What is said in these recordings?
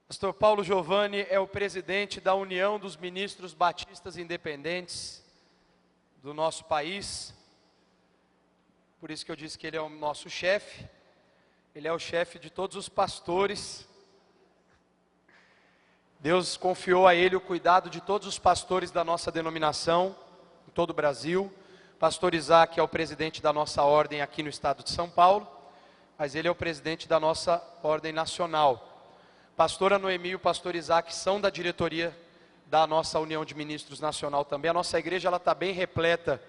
Pastor Paulo Giovanni é o presidente da União dos Ministros Batistas Independentes do nosso país. Por isso que eu disse que ele é o nosso chefe. Ele é o chefe de todos os pastores. Deus confiou a ele o cuidado de todos os pastores da nossa denominação, em todo o Brasil. Pastor Isaac é o presidente da nossa ordem aqui no estado de São Paulo, mas ele é o presidente da nossa ordem nacional. Pastora Noemi e o pastor Isaac são da diretoria da nossa União de Ministros Nacional também. A nossa igreja está bem repleta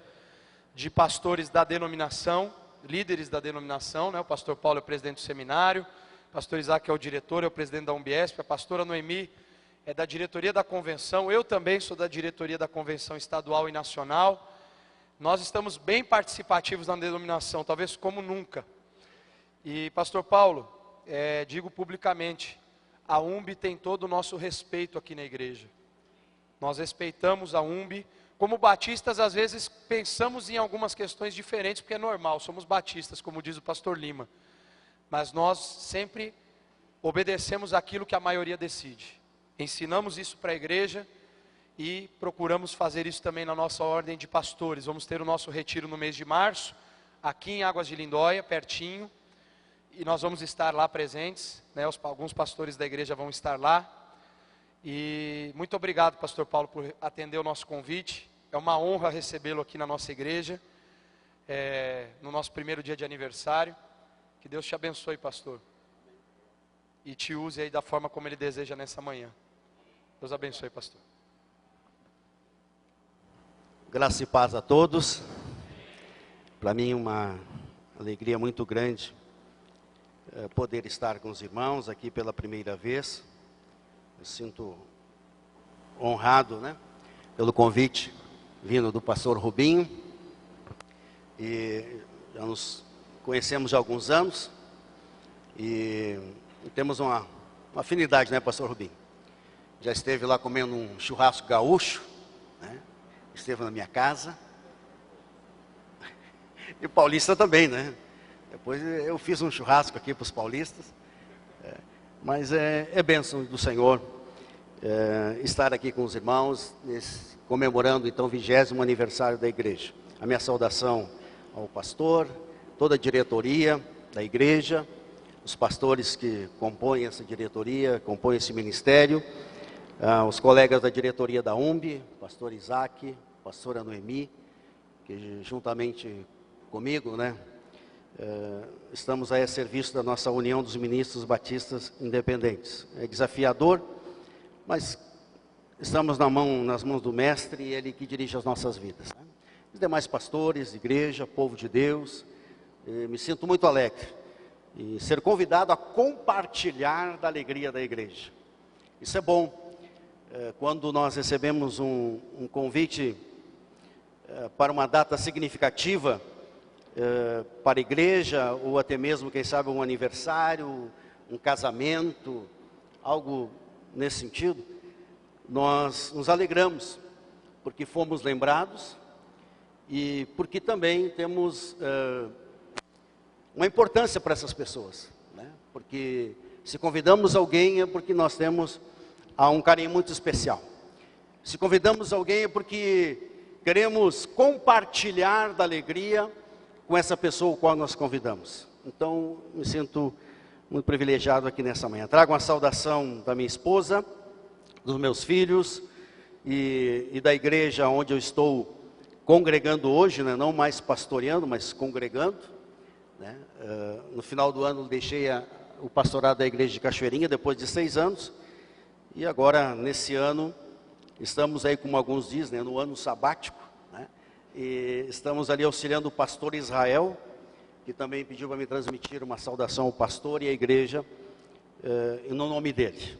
de pastores da denominação, líderes da denominação, né? O pastor Paulo é o presidente do seminário, o pastor Isaac é o diretor, é o presidente da Umbiesp, a pastora Noemi é da diretoria da convenção, eu também sou da diretoria da convenção estadual e nacional. Nós estamos bem participativos na denominação, talvez como nunca. E pastor Paulo, digo publicamente, a UMB tem todo o nosso respeito aqui na igreja. Nós respeitamos a UMB. Como batistas, às vezes pensamos em algumas questões diferentes, porque é normal, somos batistas, como diz o pastor Lima. Mas nós sempre obedecemos aquilo que a maioria decide. Ensinamos isso para a igreja e procuramos fazer isso também na nossa ordem de pastores. Vamos ter o nosso retiro no mês de março, aqui em Águas de Lindóia, pertinho. E nós vamos estar lá presentes, né? Alguns pastores da igreja vão estar lá. E muito obrigado, pastor Paulo, por atender o nosso convite. É uma honra recebê-lo aqui na nossa igreja, no nosso primeiro dia de aniversário. Que Deus te abençoe, pastor. E te use aí da forma como Ele deseja nessa manhã. Deus abençoe, pastor. Graça e paz a todos. Para mim uma alegria muito grande poder estar com os irmãos aqui pela primeira vez. Eu sinto honrado, né, pelo convite vindo do pastor Rubinho. E já nos conhecemos há alguns anos e temos uma afinidade, né, pastor Rubinho? Já esteve lá comendo um churrasco gaúcho, né? Esteve na minha casa. E o paulista também, né? Depois eu fiz um churrasco aqui para os paulistas. Mas é bênção do Senhor estar aqui com os irmãos, comemorando então o 20º aniversário da igreja. A minha saudação ao pastor, toda a diretoria da igreja, os pastores que compõem essa diretoria, compõem esse ministério, os colegas da diretoria da UMB, pastor Isaac, pastora Noemi, que juntamente comigo, né, estamos aí a serviço da nossa União dos Ministros Batistas Independentes. É desafiador, mas estamos nas mãos do Mestre e Ele que dirige as nossas vidas. Os demais pastores, igreja, povo de Deus, me sinto muito alegre e ser convidado a compartilhar da alegria da igreja. Isso é bom. Quando nós recebemos um convite para uma data significativa, para a igreja, ou até mesmo, quem sabe, um aniversário, um casamento, algo nesse sentido, nós nos alegramos, porque fomos lembrados e porque também temos uma importância para essas pessoas, né? Porque se convidamos alguém é porque nós temos um carinho muito especial. Se convidamos alguém é porque queremos compartilhar da alegria com essa pessoa o qual nós convidamos. Então, me sinto muito privilegiado aqui nessa manhã. Trago uma saudação da minha esposa, dos meus filhos e da igreja onde eu estou congregando hoje, né? Não mais pastoreando, mas congregando, né? No final do ano deixei o pastorado da igreja de Cachoeirinha, depois de 6 anos. E agora, nesse ano, estamos aí, como alguns dizem, né, no ano sabático. E estamos ali auxiliando o pastor Israel, que também pediu para me transmitir uma saudação ao pastor e à igreja, no nome dele.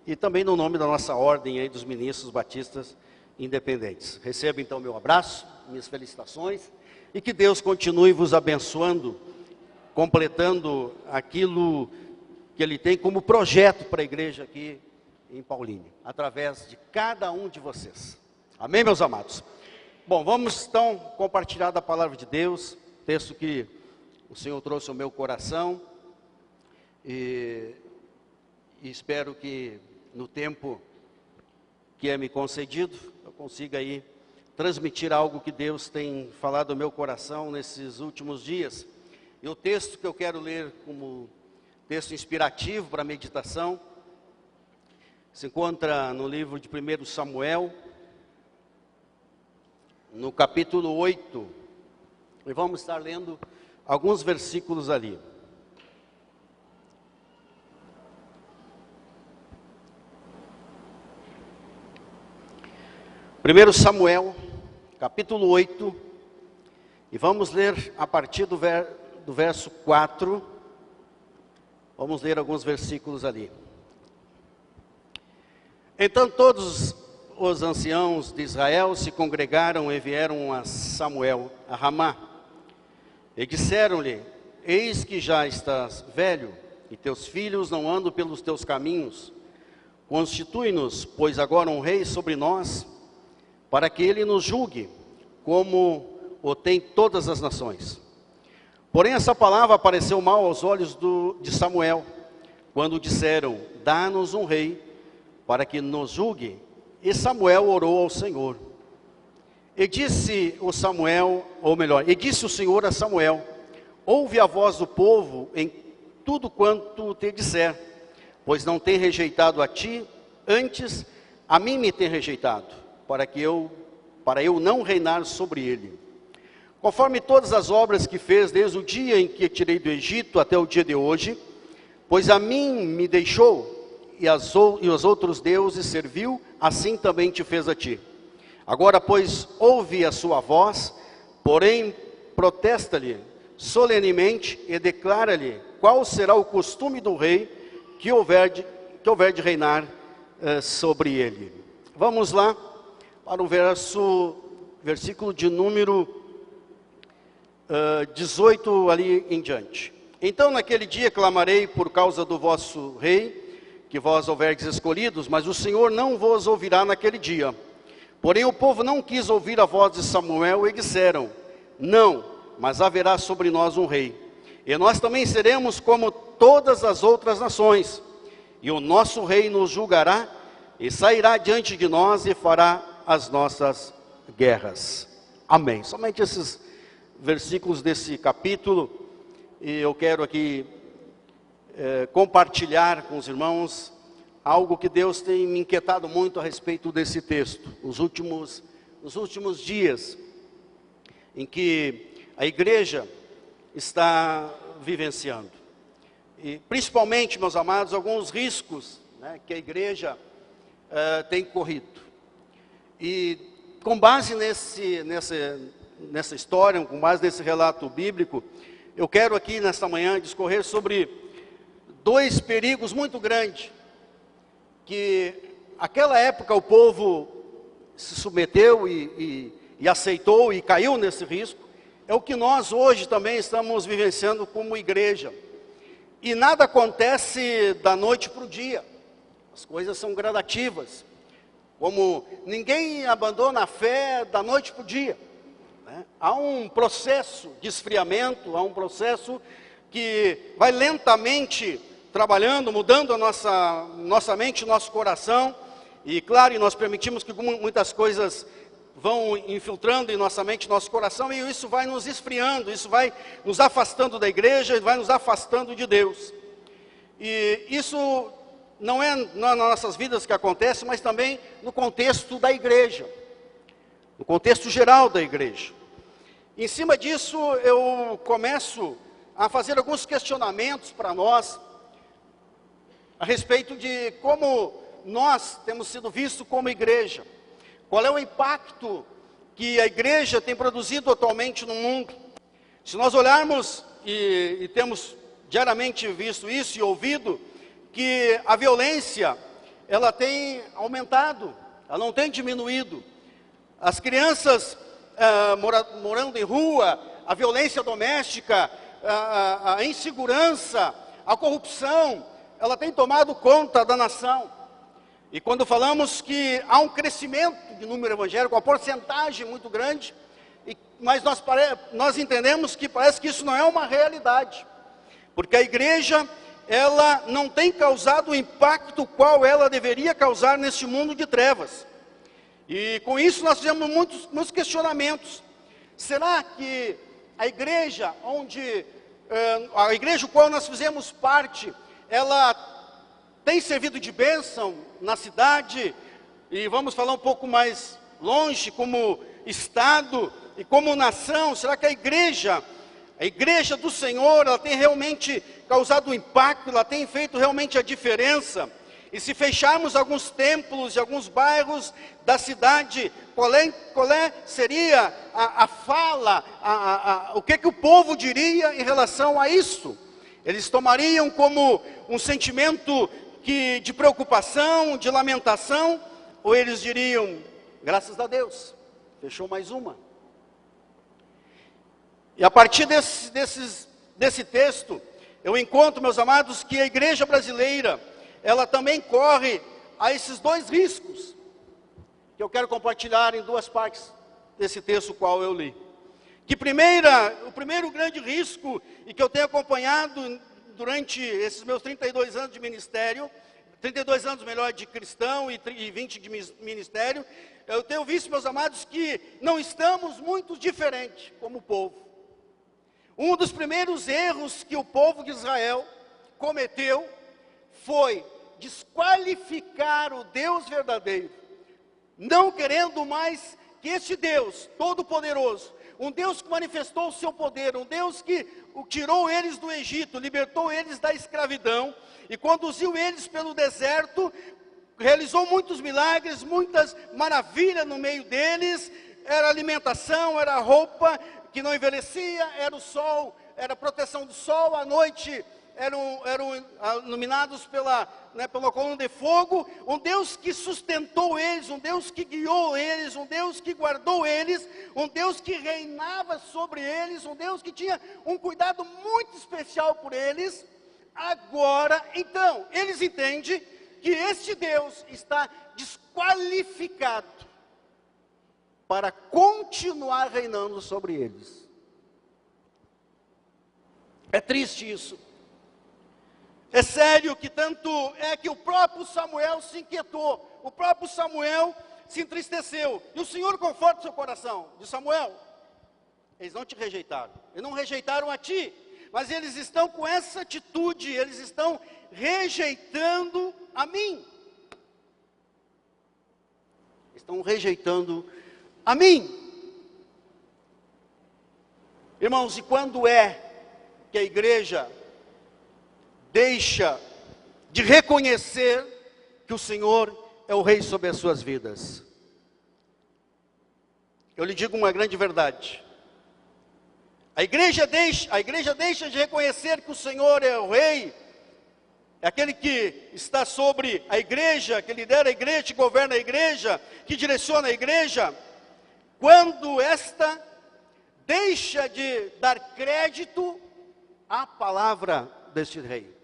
E também no nome da nossa ordem aí dos ministros batistas independentes. Receba então meu abraço, minhas felicitações, e que Deus continue vos abençoando, completando aquilo que Ele tem como projeto para a igreja aqui em Paulínia, através de cada um de vocês. Amém, meus amados? Bom, vamos então compartilhar da palavra de Deus, texto que o Senhor trouxe ao meu coração, e e espero que no tempo que é me concedido, eu consiga aí transmitir algo que Deus tem falado ao meu coração nesses últimos dias. E o texto que eu quero ler como texto inspirativo para meditação se encontra no livro de 1 Samuel, no capítulo 8, e vamos estar lendo alguns versículos ali. Primeiro Samuel, capítulo 8, e vamos ler a partir do verso 4, vamos ler alguns versículos ali. Então todos os anciãos de Israel se congregaram e vieram a Samuel, a Ramá, e disseram-lhe: eis que já estás velho, e teus filhos não andam pelos teus caminhos. Constitui-nos, pois, agora um rei sobre nós, para que ele nos julgue, como o tem todas as nações. Porém essa palavra pareceu mal aos olhos de Samuel, quando disseram: dá-nos um rei, para que nos julgue. E Samuel orou ao Senhor. E disse o Senhor a Samuel: ouve a voz do povo em tudo quanto te disser, pois não tem rejeitado a ti, antes a mim me tem rejeitado, para eu não reinar sobre ele. Conforme todas as obras que fez desde o dia em que tirei do Egito até o dia de hoje, pois a mim me deixou e os outros deuses serviu, assim também te fez a ti. Agora, pois, ouve a sua voz, porém protesta-lhe solenemente e declara-lhe qual será o costume do rei que houver de reinar sobre ele. Vamos lá para o versículo de número 18 ali em diante. Então naquele dia clamarei por causa do vosso rei, que vós houverdes escolhidos, mas o Senhor não vos ouvirá naquele dia. Porém o povo não quis ouvir a voz de Samuel e disseram: não, mas haverá sobre nós um rei, e nós também seremos como todas as outras nações, e o nosso rei nos julgará, e sairá diante de nós e fará as nossas guerras. Amém. Somente esses versículos desse capítulo, e eu quero aqui compartilhar com os irmãos algo que Deus tem me inquietado muito a respeito desse texto, nos últimos dias, em que a igreja está vivenciando, e principalmente, meus amados, alguns riscos, né, que a igreja tem corrido. E com base nessa história, com base nesse relato bíblico, eu quero aqui nesta manhã discorrer sobre dois perigos muito grandes, que aquela época o povo se submeteu e aceitou e caiu nesse risco, é o que nós hoje também estamos vivenciando como igreja. E nada acontece da noite para o dia, as coisas são gradativas, como ninguém abandona a fé da noite para o dia, né? Há um processo de esfriamento, há um processo que vai lentamente trabalhando, mudando a nossa mente, nosso coração, e claro, nós permitimos que muitas coisas vão infiltrando em nossa mente, nosso coração, e isso vai nos esfriando, isso vai nos afastando da igreja, vai nos afastando de Deus. E isso não é nas nossas vidas que acontece, mas também no contexto da igreja, no contexto geral da igreja. Em cima disso, eu começo a fazer alguns questionamentos para nós, a respeito de como nós temos sido vistos como igreja. Qual é o impacto que a igreja tem produzido atualmente no mundo? Se nós olharmos, e temos diariamente visto isso e ouvido, que a violência, ela tem aumentado, ela não tem diminuído. As crianças morando em rua, a violência doméstica, a insegurança, a corrupção, ela tem tomado conta da nação. E quando falamos que há um crescimento de número evangélico, uma porcentagem muito grande, mas nós entendemos que parece que isso não é uma realidade, porque a igreja, ela não tem causado o impacto qual ela deveria causar neste mundo de trevas. E com isso nós fizemos muitos questionamentos. Será que a igreja a igreja qual nós fizemos parte, ela tem servido de bênção na cidade? E vamos falar um pouco mais longe, como Estado e como nação. Será que a igreja do Senhor, ela tem realmente causado um impacto, ela tem feito realmente a diferença? E se fecharmos alguns templos e alguns bairros da cidade, qual seria a fala, o que o povo diria em relação a isso? Eles tomariam como um sentimento de preocupação, de lamentação, ou eles diriam, graças a Deus, fechou mais uma? E a partir desse texto, eu encontro, meus amados, que a igreja brasileira, ela também corre a esses dois riscos, que eu quero compartilhar em duas partes desse texto qual eu li. O primeiro grande risco, e que eu tenho acompanhado durante esses meus 32 anos de ministério, 32 anos melhor de cristão e 20 de ministério, eu tenho visto, meus amados, que não estamos muito diferentes como povo. Um dos primeiros erros que o povo de Israel cometeu foi desqualificar o Deus verdadeiro, não querendo mais que este Deus todo-poderoso, um Deus que manifestou o seu poder, um Deus que tirou eles do Egito, libertou eles da escravidão e conduziu eles pelo deserto, realizou muitos milagres, muitas maravilhas no meio deles. Era alimentação, era roupa que não envelhecia, era o sol, era a proteção do sol, à noite eram iluminados pela coluna de fogo. Um Deus que sustentou eles, um Deus que guiou eles, um Deus que guardou eles, um Deus que reinava sobre eles, um Deus que tinha um cuidado muito especial por eles. Agora, então, eles entendem que este Deus está desqualificado para continuar reinando sobre eles. É triste isso. É sério que tanto é que o próprio Samuel se inquietou, o próprio Samuel se entristeceu. E o Senhor conforta o seu coração. Diz: Samuel, eles não te rejeitaram, eles não rejeitaram a ti, mas eles estão com essa atitude, eles estão rejeitando a mim. Estão rejeitando a mim. Irmãos, e quando é que a igreja deixa de reconhecer que o Senhor é o Rei sobre as suas vidas? Eu lhe digo uma grande verdade. A igreja deixa de reconhecer que o Senhor é o Rei, é aquele que está sobre a igreja, que lidera a igreja, que governa a igreja, que direciona a igreja, quando esta deixa de dar crédito à palavra deste Rei.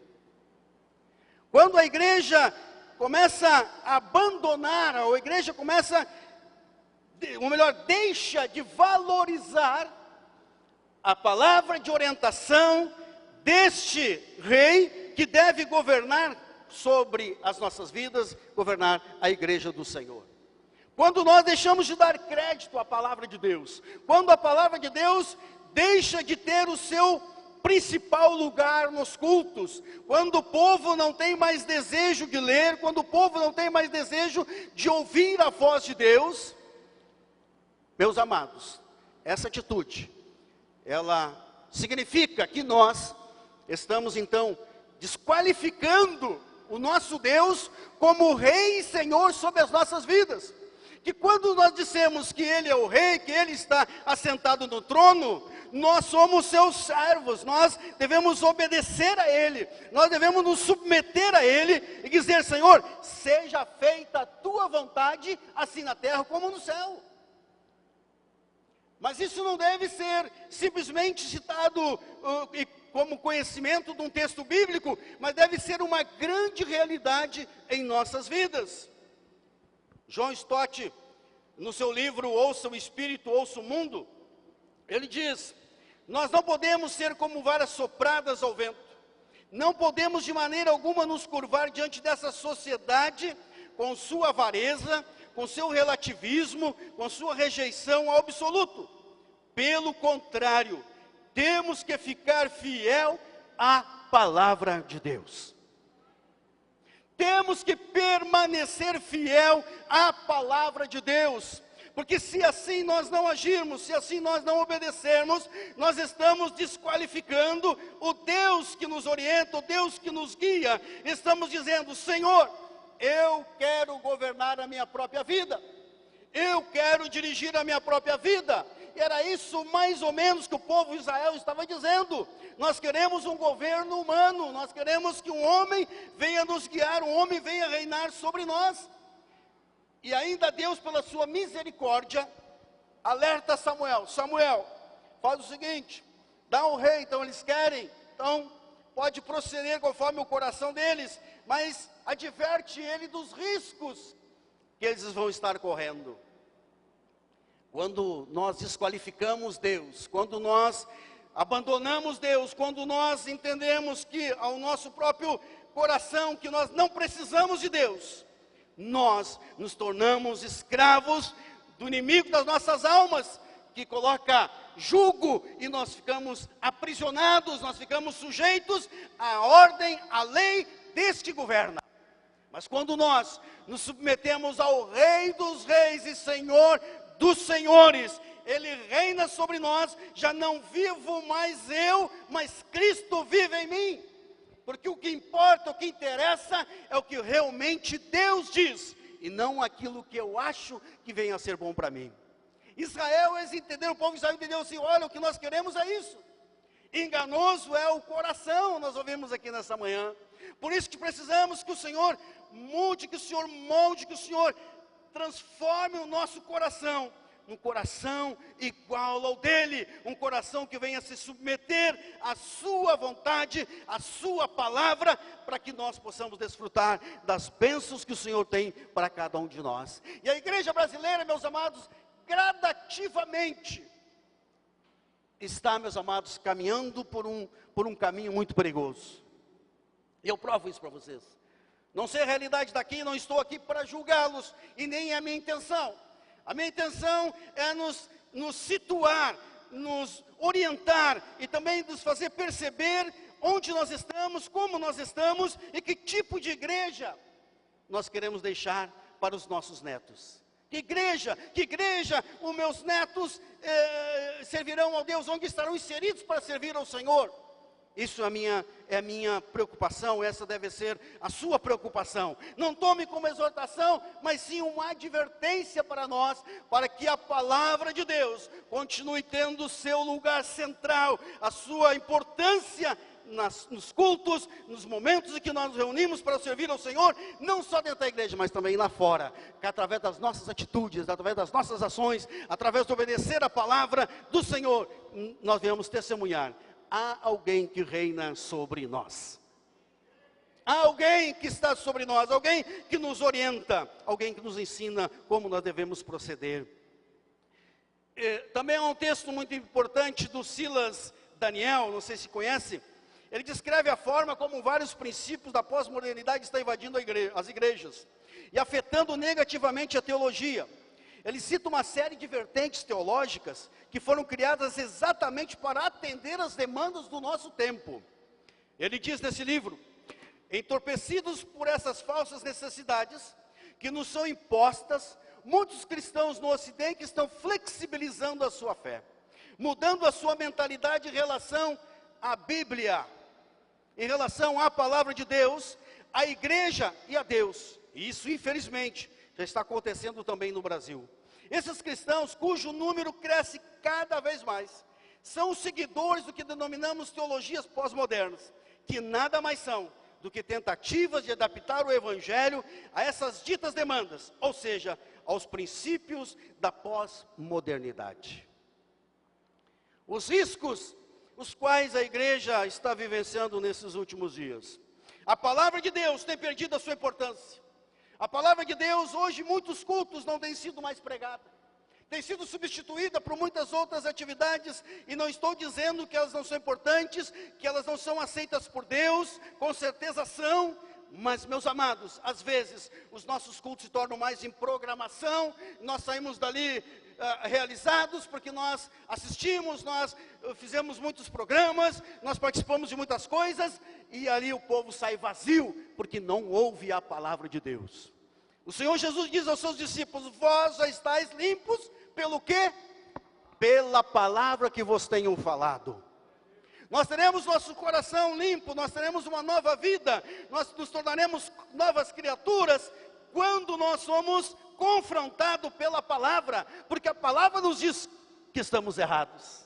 Quando a igreja começa a abandonar, ou a igreja começa, ou melhor, deixa de valorizar a palavra de orientação deste Rei, que deve governar sobre as nossas vidas, governar a igreja do Senhor. Quando nós deixamos de dar crédito à palavra de Deus, quando a palavra de Deus deixa de ter o seu principal lugar nos cultos, quando o povo não tem mais desejo de ler, quando o povo não tem mais desejo de ouvir a voz de Deus, meus amados, essa atitude, ela significa que nós estamos então desqualificando o nosso Deus como Rei e Senhor sobre as nossas vidas. Que quando nós dissemos que Ele é o Rei, que Ele está assentado no trono, nós somos seus servos, nós devemos obedecer a Ele, nós devemos nos submeter a Ele e dizer: Senhor, seja feita a Tua vontade, assim na terra como no céu. Mas isso não deve ser simplesmente citado como conhecimento de um texto bíblico, mas deve ser uma grande realidade em nossas vidas. John Stott, no seu livro Ouça o Espírito, Ouça o Mundo, ele diz: nós não podemos ser como varas sopradas ao vento, Não podemos de maneira alguma nos curvar diante dessa sociedade, com sua avareza, com seu relativismo, com sua rejeição ao absoluto. Pelo contrário, temos que ficar fiel à palavra de Deus. Temos que permanecer fiel à palavra de Deus. Porque se assim nós não agirmos, se assim nós não obedecermos, nós estamos desqualificando o Deus que nos orienta, o Deus que nos guia. Estamos dizendo: Senhor, eu quero governar a minha própria vida. Eu quero dirigir a minha própria vida. E era isso mais ou menos que o povo de Israel estava dizendo. Nós queremos um governo humano, nós queremos que um homem venha nos guiar, um homem venha reinar sobre nós. E ainda Deus, pela sua misericórdia, alerta Samuel: Samuel, faz o seguinte, dá um rei. Então eles querem, então pode proceder conforme o coração deles, mas adverte ele dos riscos que eles vão estar correndo. Quando nós desqualificamos Deus, quando nós abandonamos Deus, quando nós entendemos que ao nosso próprio coração, que nós não precisamos de Deus, nós nos tornamos escravos do inimigo das nossas almas, que coloca jugo, e nós ficamos aprisionados, nós ficamos sujeitos à ordem, à lei deste que governa. Mas quando nós nos submetemos ao Rei dos Reis e Senhor dos Senhores, Ele reina sobre nós. Já não vivo mais eu, mas Cristo vive em mim. Porque o que importa, o que interessa, é o que realmente Deus diz, e não aquilo que eu acho que venha a ser bom para mim. Israel, eles entenderam, o povo de Israel entendeu assim: olha, o que nós queremos é isso. Enganoso é o coração, nós ouvimos aqui nessa manhã. Por isso que precisamos que o Senhor mude, que o Senhor molde, que o Senhor transforme o nosso coração num coração igual ao dele, um coração que venha se submeter à sua vontade, à sua palavra, para que nós possamos desfrutar das bênçãos que o Senhor tem para cada um de nós. E a igreja brasileira, meus amados, gradativamente está, meus amados, caminhando por um caminho muito perigoso. E eu provo isso para vocês. Não sei a realidade daqui, não estou aqui para julgá-los, e nem é a minha intenção. A minha intenção é nos situar, nos orientar, e também nos fazer perceber onde nós estamos, como nós estamos, e que tipo de igreja nós queremos deixar para os nossos netos. Que igreja os meus netos servirão ao Deus, onde estarão inseridos para servir ao Senhor. Isso é a minha preocupação, essa deve ser a sua preocupação. Não tome como exortação, mas sim uma advertência para nós, para que a palavra de Deus continue tendo o seu lugar central, a sua importância nos cultos, nos momentos em que nós nos reunimos para servir ao Senhor, não só dentro da igreja, mas também lá fora, que através das nossas atitudes, através das nossas ações, através de obedecer a palavra do Senhor, nós venhamos testemunhar: há alguém que reina sobre nós. Há alguém que está sobre nós, alguém que nos orienta, alguém que nos ensina como nós devemos proceder. Também há um texto muito importante do Silas Daniel, não sei se conhece. Ele descreve a forma como vários princípios da pós-modernidade estão invadindo as igrejas e afetando negativamente a teologia. Ele cita uma série de vertentes teológicas que foram criadas exatamente para atender as demandas do nosso tempo. Ele diz nesse livro: entorpecidos por essas falsas necessidades que nos são impostas, muitos cristãos no Ocidente estão flexibilizando a sua fé, mudando a sua mentalidade em relação à Bíblia, em relação à palavra de Deus, à igreja e a Deus. E isso, infelizmente, já está acontecendo também no Brasil. Esses cristãos, cujo número cresce cada vez mais, são os seguidores do que denominamos teologias pós-modernas, que nada mais são do que tentativas de adaptar o evangelho a essas ditas demandas, ou seja, aos princípios da pós-modernidade. Os riscos os quais a igreja está vivenciando nesses últimos dias. A palavra de Deus tem perdido a sua importância. A palavra de Deus, hoje, muitos cultos não têm sido mais pregados. tem sido substituída por muitas outras atividades, e não estou dizendo que elas não são importantes, que elas não são aceitas por Deus, com certeza são, mas, meus amados, às vezes os nossos cultos se tornam mais em programação, nós saímos dali realizados, porque nós assistimos, nós fizemos muitos programas, nós participamos de muitas coisas, e ali o povo sai vazio, porque não ouve a palavra de Deus. O Senhor Jesus diz aos seus discípulos: vós já estáis limpos, pelo quê? Pela palavra que vos tenho falado. Nós teremos nosso coração limpo, nós teremos uma nova vida, nós nos tornaremos novas criaturas, quando nós somos confrontados pela palavra, porque a palavra nos diz que estamos errados.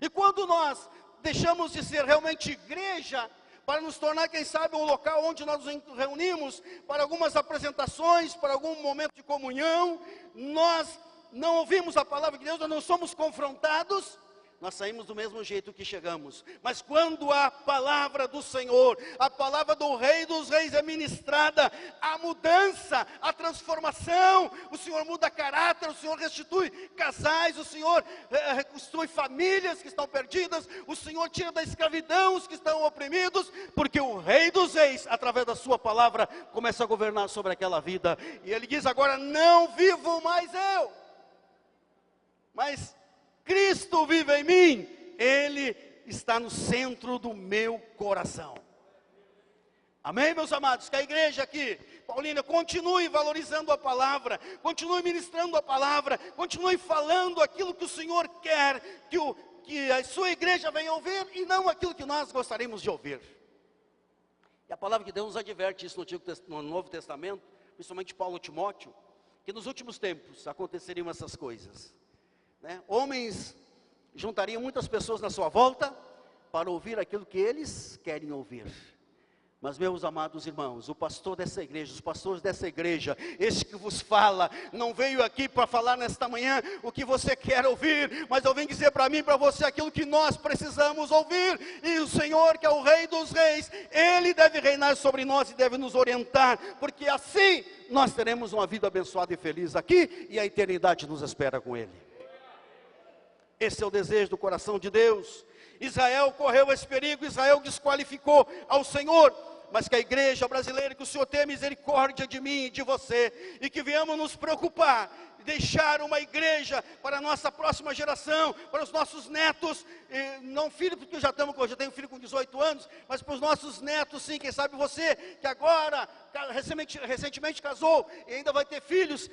E quando nós deixamos de ser realmente igreja, para nos tornar, quem sabe, um local onde nós nos reunimos, para algumas apresentações, para algum momento de comunhão, nós não ouvimos a palavra de Deus, nós não somos confrontados, nós saímos do mesmo jeito que chegamos. Mas quando a palavra do Senhor, a palavra do Rei dos Reis é ministrada, a mudança, a transformação, o Senhor muda caráter, o Senhor restitui casais, o Senhor reconstrui famílias que estão perdidas, o Senhor tira da escravidão os que estão oprimidos, porque o Rei dos Reis, através da sua palavra, começa a governar sobre aquela vida. E ele diz agora: não vivo mais eu, mas Cristo vive em mim, Ele está no centro do meu coração. Amém, meus amados? Que a igreja aqui, Paulínia, continue valorizando a palavra, continue ministrando a palavra, continue falando aquilo que o Senhor quer, que a sua igreja venha ouvir, e não aquilo que nós gostaríamos de ouvir. E a palavra de Deus nos adverte isso no Novo Testamento, principalmente Paulo e Timóteo, que nos últimos tempos aconteceriam essas coisas. Homens juntariam muitas pessoas na sua volta para ouvir aquilo que eles querem ouvir. Mas, meus amados irmãos, o pastor dessa igreja, os pastores dessa igreja, este que vos fala, não veio aqui para falar nesta manhã o que você quer ouvir, mas eu vim dizer para mim e para você aquilo que nós precisamos ouvir. E o Senhor, que é o Rei dos Reis, Ele deve reinar sobre nós e deve nos orientar, porque assim nós teremos uma vida abençoada e feliz aqui, e a eternidade nos espera com Ele. Esse é o desejo do coração de Deus. Israel correu esse perigo, Israel desqualificou ao Senhor, mas que a igreja brasileira, que o Senhor tenha misericórdia de mim e de você, e que venhamos nos preocupar, deixar uma igreja para a nossa próxima geração, para os nossos netos, não filho, porque eu já tenho filho com 18 anos, mas para os nossos netos sim, quem sabe você, que agora, recentemente casou, e ainda vai ter filhos,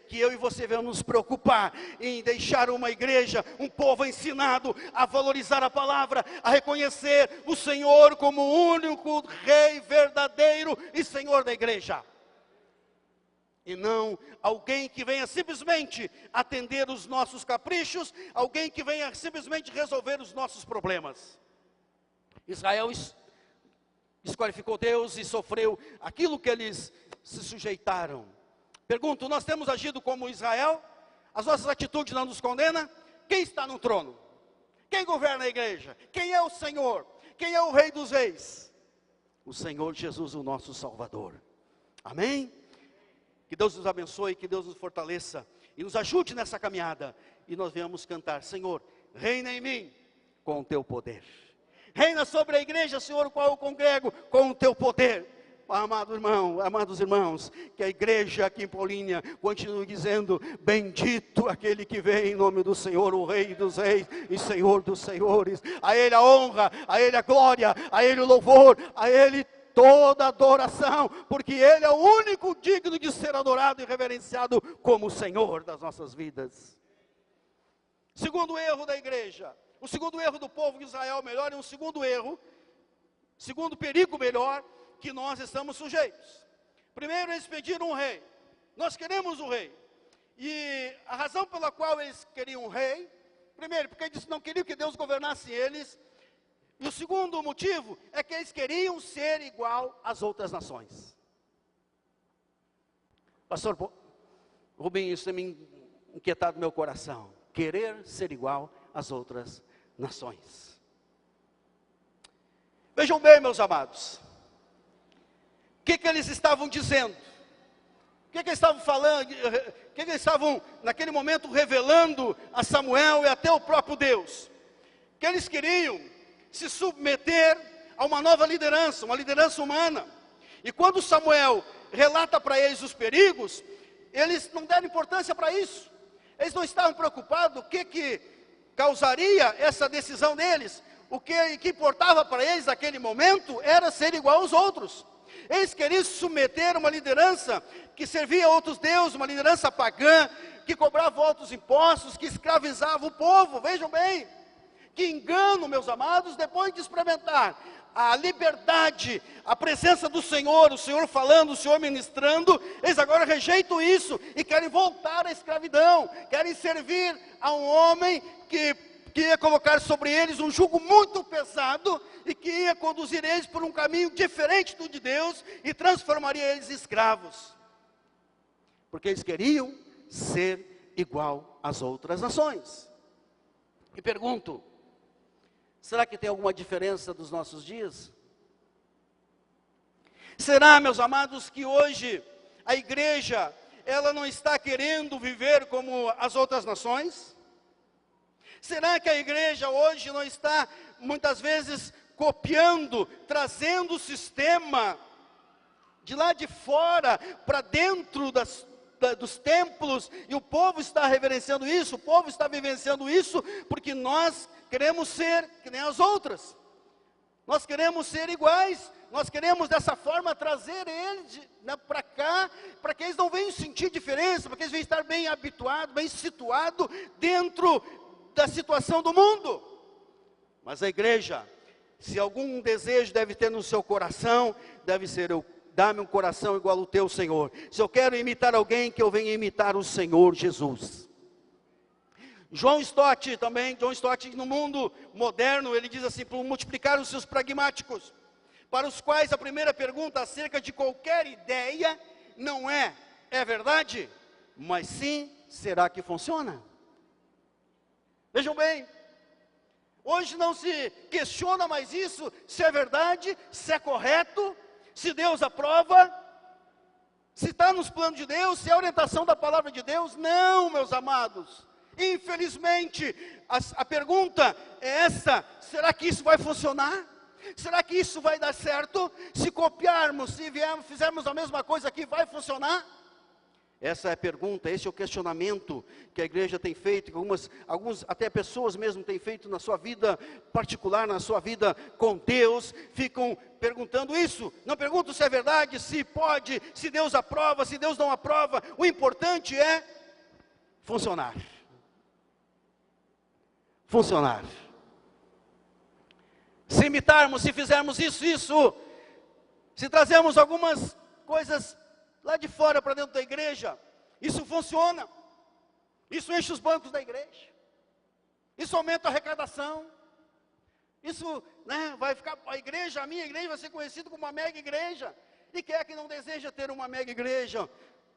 que eu e você venhamos nos preocupar, em deixar uma igreja, um povo ensinado a valorizar a palavra, a reconhecer o Senhor como o único Rei verdadeiro e Senhor da igreja. E não alguém que venha simplesmente atender os nossos caprichos, alguém que venha simplesmente resolver os nossos problemas. Israel desqualificou Deus e sofreu aquilo que eles se sujeitaram. Pergunto, nós temos agido como Israel? As nossas atitudes não nos condenam? Quem está no trono? Quem governa a igreja? Quem é o Senhor? Quem é o Rei dos Reis? O Senhor Jesus, o nosso Salvador. Amém? Que Deus nos abençoe, que Deus nos fortaleça e nos ajude nessa caminhada. E nós venhamos cantar: Senhor, reina em mim com o teu poder. Reina sobre a igreja, Senhor, o qual eu congrego, com o teu poder. Amado irmão, amados irmãos, que a igreja aqui em Paulínia continue dizendo: bendito aquele que vem em nome do Senhor, o Rei dos Reis e Senhor dos Senhores. A Ele a honra, a Ele a glória, a Ele o louvor, a Ele toda adoração, porque Ele é o único digno de ser adorado e reverenciado como o Senhor das nossas vidas. Segundo erro da igreja, o segundo erro do povo de Israel, melhor, e um segundo erro, segundo perigo melhor, que nós estamos sujeitos. Primeiro, eles pediram um rei. Nós queremos um rei. E a razão pela qual eles queriam um rei, primeiro, porque eles não queriam que Deus governasse eles. E o segundo motivo é que eles queriam ser igual às outras nações. Pastor Rubinho, isso tem me inquietado no meu coração. Querer ser igual às outras nações. Vejam bem, meus amados. O que eles estavam dizendo? O que eles estavam falando? O que eles estavam, naquele momento, revelando a Samuel e até o próprio Deus? Que eles queriam se submeter a uma nova liderança, uma liderança humana. E quando Samuel relata para eles os perigos, eles não deram importância para isso. Eles não estavam preocupados o que causaria essa decisão deles. O que importava para eles naquele momento era ser igual aos outros. Eles queriam se submeter a uma liderança que servia a outros deuses, uma liderança pagã, que cobrava altos impostos, que escravizava o povo. Vejam bem, que engano, meus amados, depois de experimentar a liberdade, a presença do Senhor, o Senhor falando, o Senhor ministrando, eles agora rejeitam isso e querem voltar à escravidão, querem servir a um homem que ia colocar sobre eles um jugo muito pesado e que ia conduzir eles por um caminho diferente do de Deus e transformaria eles em escravos, porque eles queriam ser igual às outras nações. E pergunto, será que tem alguma diferença dos nossos dias? Será, meus amados, que hoje a igreja, ela não está querendo viver como as outras nações? Será que a igreja hoje não está, muitas vezes, copiando, trazendo o sistema de lá de fora para dentro dos templos, e o povo está reverenciando isso, o povo está vivenciando isso, porque nós queremos ser que nem as outras, nós queremos ser iguais, nós queremos dessa forma trazer eles para cá, para que eles não venham sentir diferença, para que eles venham estar bem habituados, bem situados dentro da situação do mundo. Mas a igreja, se algum desejo deve ter no seu coração, deve ser: dá-me um coração igual ao teu, Senhor. Se eu quero imitar alguém, que eu venha imitar o Senhor Jesus. John Stott no mundo moderno, ele diz assim: por multiplicar os seus pragmáticos, para os quais a primeira pergunta acerca de qualquer ideia não é verdade? Mas sim, será que funciona? Vejam bem, hoje não se questiona mais isso, se é verdade, se é correto, se Deus aprova, se está nos planos de Deus, se é a orientação da palavra de Deus. Não, meus amados, infelizmente, a pergunta é essa: será que isso vai funcionar? Será que isso vai dar certo? Se copiarmos, se fizermos a mesma coisa aqui, vai funcionar? Essa é a pergunta, esse é o questionamento que a igreja tem feito, que alguns até pessoas mesmo têm feito na sua vida particular, na sua vida com Deus, ficam perguntando isso. Não perguntam se é verdade, se pode, se Deus aprova, se Deus não aprova. O importante é funcionar. Funcionar. Se imitarmos, se fizermos isso, se trazermos algumas coisas lá de fora para dentro da igreja, isso funciona, isso enche os bancos da igreja, isso aumenta a arrecadação, isso vai ficar, a minha igreja vai ser conhecida como uma mega igreja. E quem é que não deseja ter uma mega igreja,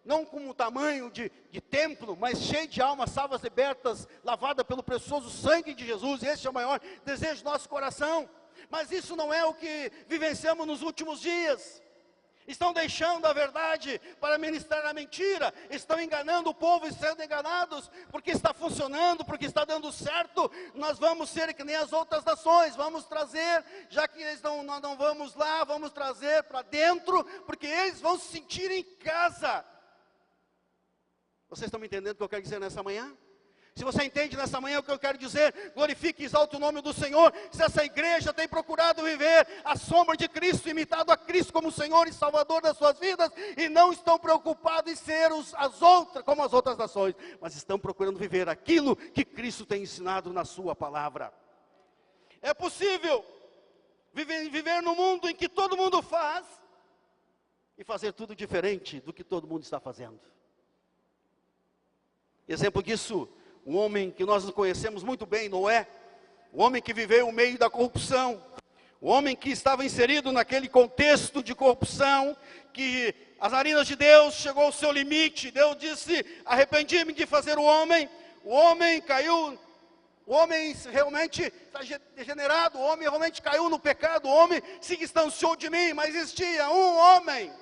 não com o tamanho de templo, mas cheio de almas salvas, libertas, lavada pelo precioso sangue de Jesus? Esse é o maior desejo do nosso coração. Mas isso não é o que vivenciamos nos últimos dias. Estão deixando a verdade para ministrar a mentira, estão enganando o povo e sendo enganados, porque está funcionando, porque está dando certo. Nós vamos ser que nem as outras nações, vamos trazer, já que eles nós não vamos lá, vamos trazer para dentro, porque eles vão se sentir em casa. Vocês estão me entendendo o que eu quero dizer nessa manhã? Se você entende nessa manhã o que eu quero dizer, glorifique e exalte o nome do Senhor. Se essa igreja tem procurado viver a sombra de Cristo, imitado a Cristo como Senhor e Salvador das suas vidas, e não estão preocupados em ser como as outras nações, mas estão procurando viver aquilo que Cristo tem ensinado na sua palavra. É possível viver num mundo em que todo mundo faz, e fazer tudo diferente do que todo mundo está fazendo. Exemplo disso, um homem que nós conhecemos muito bem, Noé, o homem que viveu no meio da corrupção, o homem que estava inserido naquele contexto de corrupção, que as narinas de Deus chegou ao seu limite. Deus disse: arrependi-me de fazer o homem caiu, o homem realmente está degenerado, o homem realmente caiu no pecado, o homem se distanciou de mim, mas existia um homem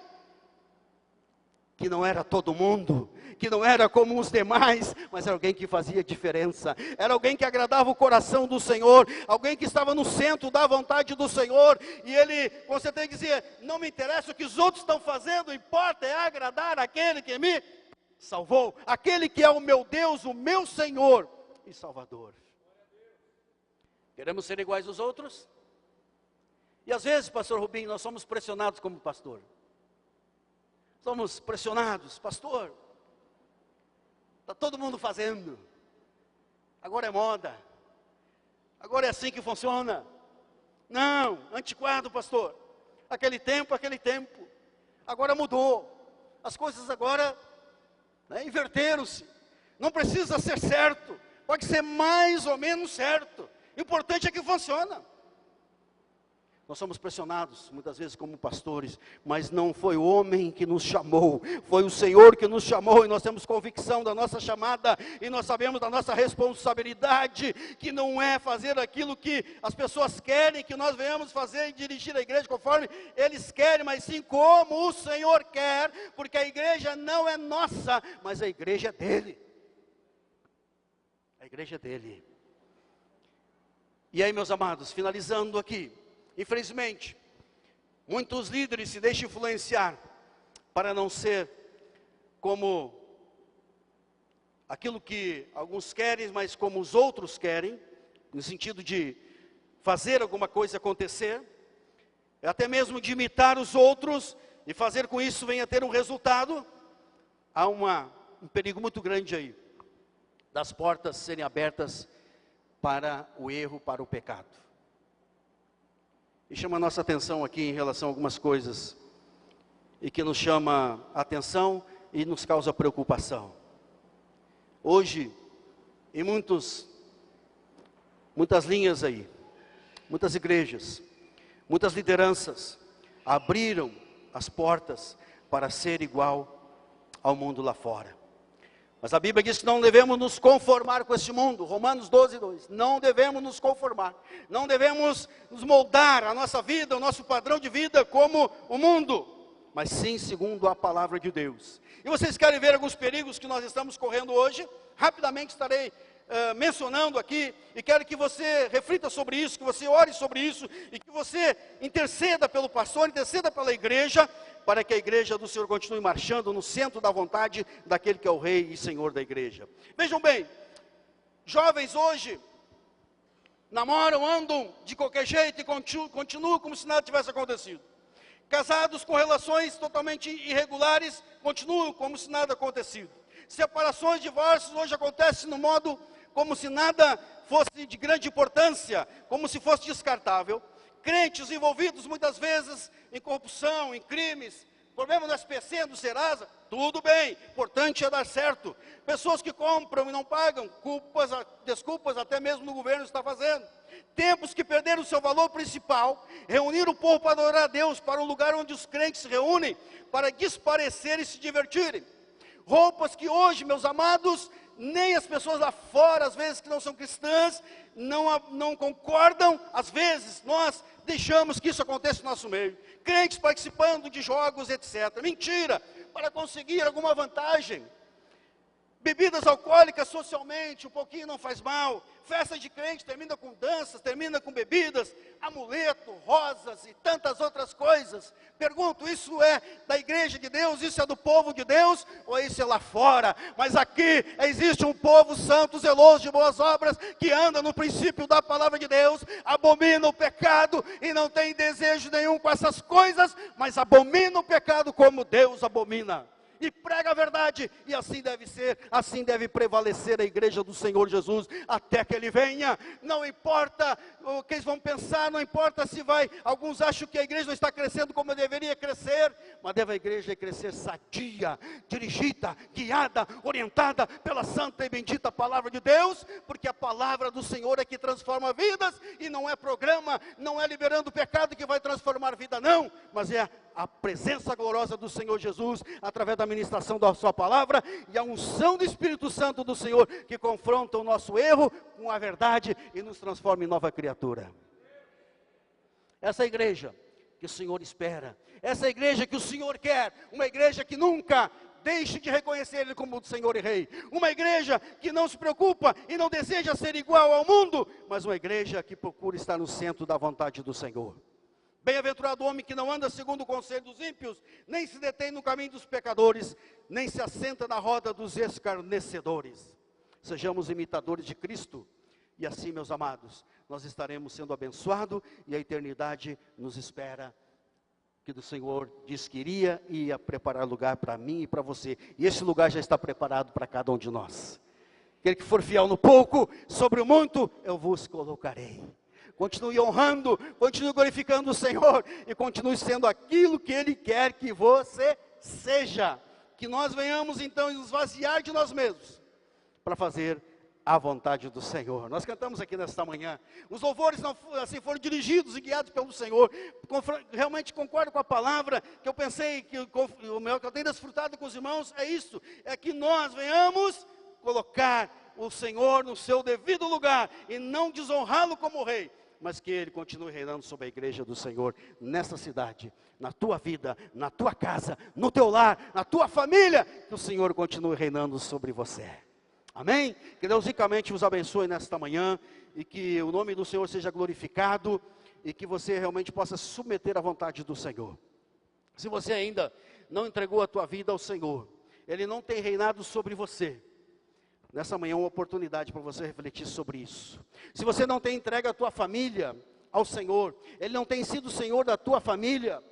que não era todo mundo, que não era como os demais, mas era alguém que fazia diferença, era alguém que agradava o coração do Senhor, alguém que estava no centro da vontade do Senhor, e ele, você tem que dizer, não me interessa o que os outros estão fazendo, o importa é agradar aquele que me salvou, aquele que é o meu Deus, o meu Senhor e Salvador. Queremos ser iguais aos outros? E às vezes, pastor Rubinho, nós somos pressionados como pastor. Somos pressionados, pastor, está todo mundo fazendo, agora é moda, agora é assim que funciona. Não, antiquado, pastor, aquele tempo, agora mudou, as coisas agora inverteram-se, não precisa ser certo, pode ser mais ou menos certo, o importante é que funciona. Nós somos pressionados, muitas vezes como pastores, mas não foi o homem que nos chamou, foi o Senhor que nos chamou, e nós temos convicção da nossa chamada, e nós sabemos da nossa responsabilidade, que não é fazer aquilo que as pessoas querem, que nós venhamos fazer e dirigir a igreja conforme eles querem, mas sim como o Senhor quer, porque a igreja não é nossa, mas a igreja é dele. A igreja é dele. E aí, meus amados, finalizando aqui, infelizmente, muitos líderes se deixam influenciar para não ser como aquilo que alguns querem, mas como os outros querem, no sentido de fazer alguma coisa acontecer, até mesmo de imitar os outros e fazer com isso venha ter um resultado. Há um perigo muito grande aí, das portas serem abertas para o erro, para o pecado. E chama a nossa atenção aqui em relação a algumas coisas, e que nos chama a atenção e nos causa preocupação. Hoje, em muitas linhas aí, muitas igrejas, muitas lideranças, abriram as portas para ser igual ao mundo lá fora. Mas a Bíblia diz que não devemos nos conformar com este mundo. Romanos 12:2. Não devemos nos conformar. Não devemos nos moldar a nossa vida, o nosso padrão de vida como o mundo. Mas sim segundo a palavra de Deus. E vocês querem ver alguns perigos que nós estamos correndo hoje? Rapidamente estarei mencionando aqui. E quero que você reflita sobre isso, que você ore sobre isso. E que você interceda pelo pastor, interceda pela igreja, para que a igreja do Senhor continue marchando no centro da vontade daquele que é o Rei e Senhor da igreja. Vejam bem, jovens hoje namoram, andam de qualquer jeito e continuam como se nada tivesse acontecido. Casados com relações totalmente irregulares, continuam como se nada acontecido. Separações, divórcios hoje acontecem no modo como se nada fosse de grande importância, como se fosse descartável. Crentes envolvidos muitas vezes em corrupção, em crimes, problema no SPC, no Serasa, tudo bem, importante é dar certo. Pessoas que compram e não pagam, desculpas até mesmo no governo está fazendo. Tempos que perderam o seu valor principal, reunir o povo para adorar a Deus, para um lugar onde os crentes se reúnem, para desparecer e se divertirem. Roupas que hoje, meus amados, nem as pessoas lá fora, às vezes que não são cristãs, não concordam, às vezes nós deixamos que isso aconteça no nosso meio. Crentes participando de jogos, etc. Mentira, para conseguir alguma vantagem. Bebidas alcoólicas socialmente, um pouquinho não faz mal. Festa de crente termina com danças, termina com bebidas, amuleto, rosas e tantas outras coisas. Pergunto, isso é da igreja de Deus, isso é do povo de Deus, ou isso é lá fora? Mas aqui existe um povo santo, zeloso de boas obras, que anda no princípio da palavra de Deus, abomina o pecado e não tem desejo nenhum com essas coisas, mas abomina o pecado como Deus abomina. E prega a verdade, e assim deve ser, assim deve prevalecer a igreja do Senhor Jesus, até que Ele venha. Não importa o que eles vão pensar, não importa se alguns acham que a igreja não está crescendo como deveria crescer, mas deve a igreja crescer sadia, dirigida, guiada, orientada pela santa e bendita palavra de Deus, porque a palavra do Senhor é que transforma vidas, e não é programa, não é liberando o pecado que vai transformar vida não, mas é a presença gloriosa do Senhor Jesus, através da ministração da sua palavra, e a unção do Espírito Santo do Senhor, que confronta o nosso erro com a verdade, e nos transforma em nova criatura. Essa igreja que o Senhor espera, essa igreja que o Senhor quer, uma igreja que nunca deixe de reconhecer Ele como Senhor e Rei. Uma igreja que não se preocupa e não deseja ser igual ao mundo, mas uma igreja que procura estar no centro da vontade do Senhor. Bem-aventurado o homem que não anda segundo o conselho dos ímpios, nem se detém no caminho dos pecadores, nem se assenta na roda dos escarnecedores. Sejamos imitadores de Cristo, e assim, meus amados, nós estaremos sendo abençoados, e a eternidade nos espera, que o Senhor disse que ia preparar lugar para mim e para você, e esse lugar já está preparado para cada um de nós. Aquele que for fiel no pouco, sobre o muito, eu vos colocarei. Continue honrando, continue glorificando o Senhor, e continue sendo aquilo que Ele quer que você seja. Que nós venhamos então nos esvaziar de nós mesmos, para fazer a vontade do Senhor. Nós cantamos aqui nesta manhã, os louvores não assim foram dirigidos e guiados pelo Senhor. Realmente concordo com a palavra, que eu pensei, que o melhor que eu tenho desfrutado com os irmãos, é isso, é que nós venhamos colocar o Senhor no seu devido lugar, e não desonrá-lo como Rei, mas que Ele continue reinando sobre a igreja do Senhor, nessa cidade, na tua vida, na tua casa, no teu lar, na tua família, que o Senhor continue reinando sobre você. Amém? Que Deus ricamente vos abençoe nesta manhã, e que o nome do Senhor seja glorificado, e que você realmente possa se submeter à vontade do Senhor. Se você ainda não entregou a tua vida ao Senhor, Ele não tem reinado sobre você, nessa manhã é uma oportunidade para você refletir sobre isso. Se você não tem entregue a tua família ao Senhor, Ele não tem sido o Senhor da tua família,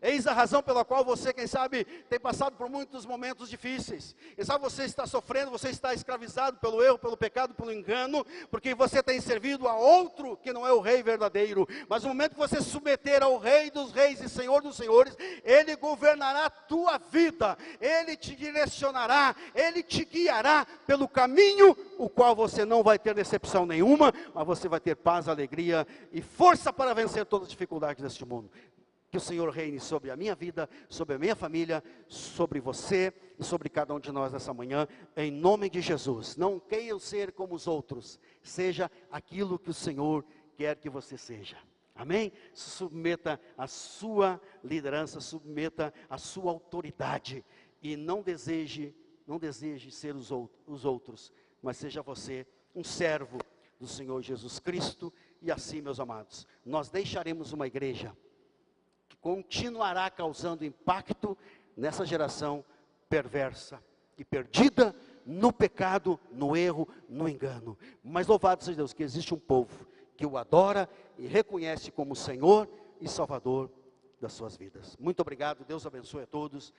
eis a razão pela qual você, quem sabe, tem passado por muitos momentos difíceis. Quem sabe você está sofrendo, você está escravizado pelo erro, pelo pecado, pelo engano, porque você tem servido a outro que não é o Rei verdadeiro. Mas no momento que você se submeter ao Rei dos reis e Senhor dos senhores, Ele governará a tua vida, Ele te direcionará, Ele te guiará pelo caminho, o qual você não vai ter decepção nenhuma, mas você vai ter paz, alegria e força para vencer todas as dificuldades deste mundo. Que o Senhor reine sobre a minha vida, sobre a minha família, sobre você e sobre cada um de nós nessa manhã, em nome de Jesus. Não queiram ser como os outros, seja aquilo que o Senhor quer que você seja. Amém? Submeta a sua liderança, submeta a sua autoridade, e não deseje ser os outros, mas seja você um servo do Senhor Jesus Cristo. E assim, meus amados, nós deixaremos uma igreja que continuará causando impacto nessa geração perversa e perdida no pecado, no erro, no engano. Mas louvado seja Deus que existe um povo que o adora e reconhece como Senhor e Salvador das suas vidas. Muito obrigado, Deus abençoe a todos.